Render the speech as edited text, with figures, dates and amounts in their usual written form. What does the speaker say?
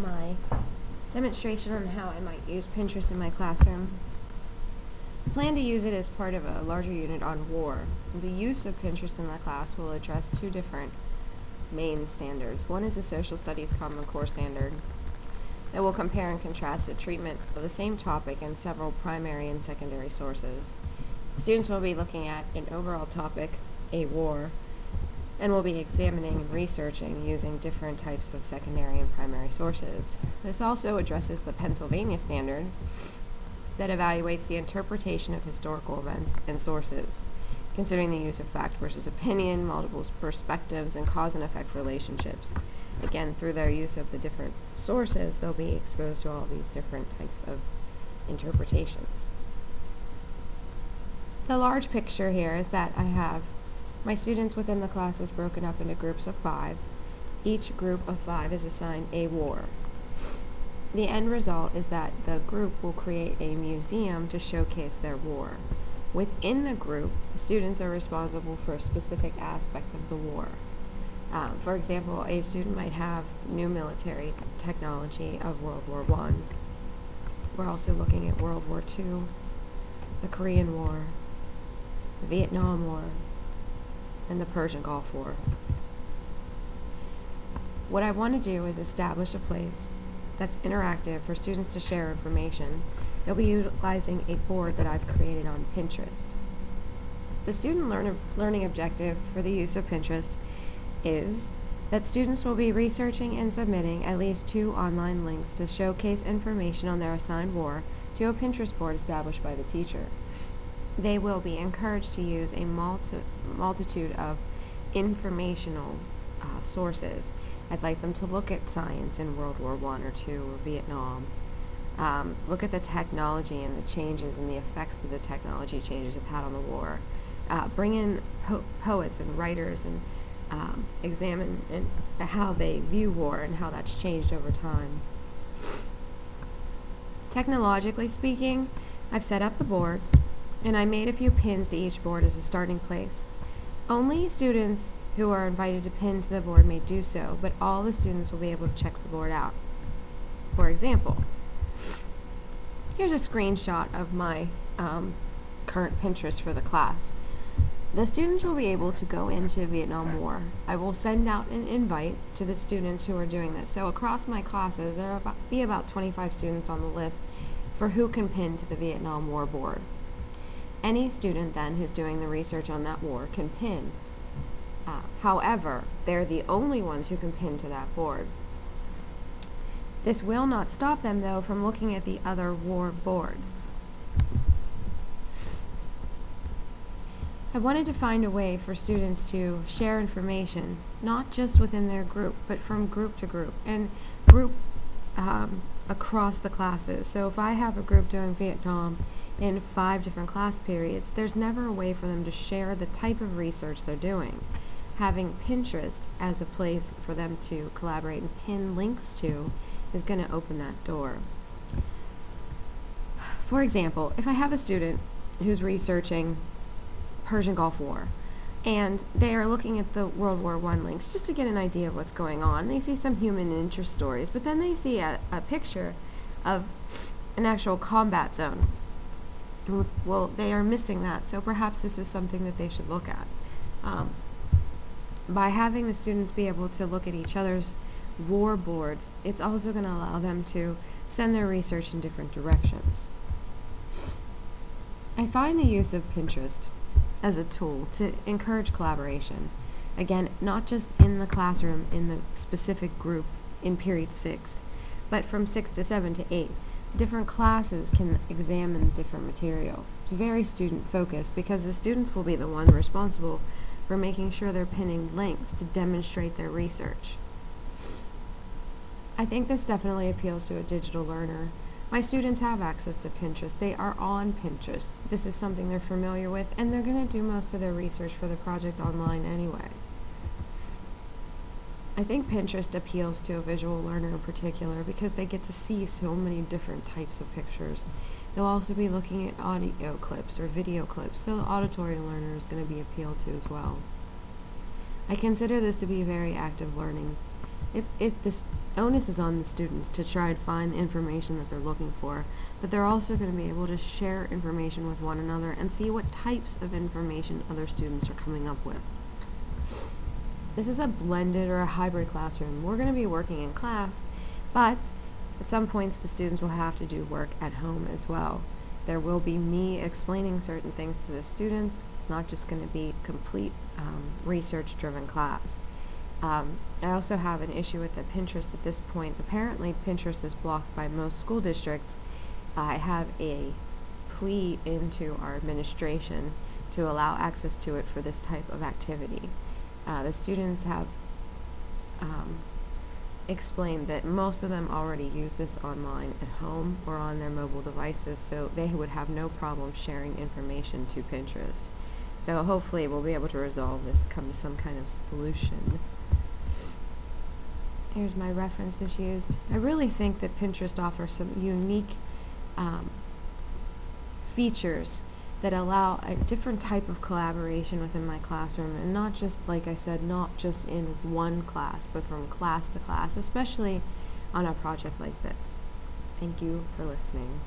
my demonstration on how I might use Pinterest in my classroom. I plan to use it as part of a larger unit on war. The use of Pinterest in the class will address two different main standards. One is a social studies common core standard that will compare and contrast the treatment of the same topic in several primary and secondary sources. Students will be looking at an overall topic, a war, and will be examining and researching using different types of secondary and primary sources. This also addresses the Pennsylvania standard that evaluates the interpretation of historical events and sources, considering the use of fact versus opinion, multiple perspectives, and cause and effect relationships. Again, through their use of the different sources, they'll be exposed to all these different types of interpretations. The large picture here is that I have my students within the class is broken up into groups of 5. Each group of 5 is assigned a war. The end result is that the group will create a museum to showcase their war. Within the group, the students are responsible for a specific aspect of the war. For example, a student might have new military technology of World War I. We're also looking at World War II, the Korean War, the Vietnam War, and the Persian Gulf War. What I want to do is establish a place that's interactive for students to share information. They'll be utilizing a board that I've created on Pinterest. The student learning objective for the use of Pinterest is that students will be researching and submitting at least 2 online links to showcase information on their assigned war to a Pinterest board established by the teacher. They will be encouraged to use a multitude of informational sources. I'd like them to look at science in World War I or II or Vietnam. Look at the technology and the changes and the effects that the technology changes have had on the war. Bring in poets and writers and examine how they view war and how that's changed over time. Technologically speaking, I've set up the boards and I made a few pins to each board as a starting place. Only students who are invited to pin to the board may do so, but all the students will be able to check the board out. For example, here's a screenshot of my current Pinterest for the class. The students will be able to go into Vietnam War. I will send out an invite to the students who are doing this. So across my classes, there will be about 25 students on the list for who can pin to the Vietnam War board. Any student then who's doing the research on that war can pin. However, they're the only ones who can pin to that board. This will not stop them, though, from looking at the other war boards. I wanted to find a way for students to share information, not just within their group, but from group to group, and group across the classes. So if I have a group doing Vietnam in 5 different class periods, there's never a way for them to share the type of research they're doing. Having Pinterest as a place for them to collaborate and pin links to is going to open that door. For example, if I have a student who's researching Persian Gulf War and they are looking at the World War I links just to get an idea of what's going on, they see some human interest stories, but then they see a picture of an actual combat zone. Well, they are missing that, so perhaps this is something that they should look at. By having the students be able to look at each other's war boards, it's also going to allow them to send their research in different directions. I find the use of Pinterest as a tool to encourage collaboration. Again, not just in the classroom, in the specific group in period 6, but from 6 to 7 to 8. Different classes can examine different material. It's very student focused because the students will be the one responsible for making sure they're pinning links to demonstrate their research. I think this definitely appeals to a digital learner. My students have access to Pinterest. They are on Pinterest. This is something they're familiar with, and they're going to do most of their research for the project online anyway. I think Pinterest appeals to a visual learner in particular because they get to see so many different types of pictures. They'll also be looking at audio clips or video clips, so the auditory learner is going to be appealed to as well. I consider this to be very active learning. This onus is on the students to try and find the information that they're looking for, but they're also going to be able to share information with one another and see what types of information other students are coming up with. This is a blended or a hybrid classroom. We're going to be working in class, but at some points the students will have to do work at home as well. There will be me explaining certain things to the students. It's not just going to be complete research-driven class. I also have an issue with the Pinterest at this point. Apparently Pinterest is blocked by most school districts. I have a plea into our administration to allow access to it for this type of activity. The students have explained that most of them already use this online at home or on their mobile devices, so they would have no problem sharing information to Pinterest. So hopefully we'll be able to resolve this, come to some kind of solution. Here's my references used. I really think that Pinterest offers some unique features that allow a different type of collaboration within my classroom, and not just, like I said, not just in one class, but from class to class, especially on a project like this. Thank you for listening.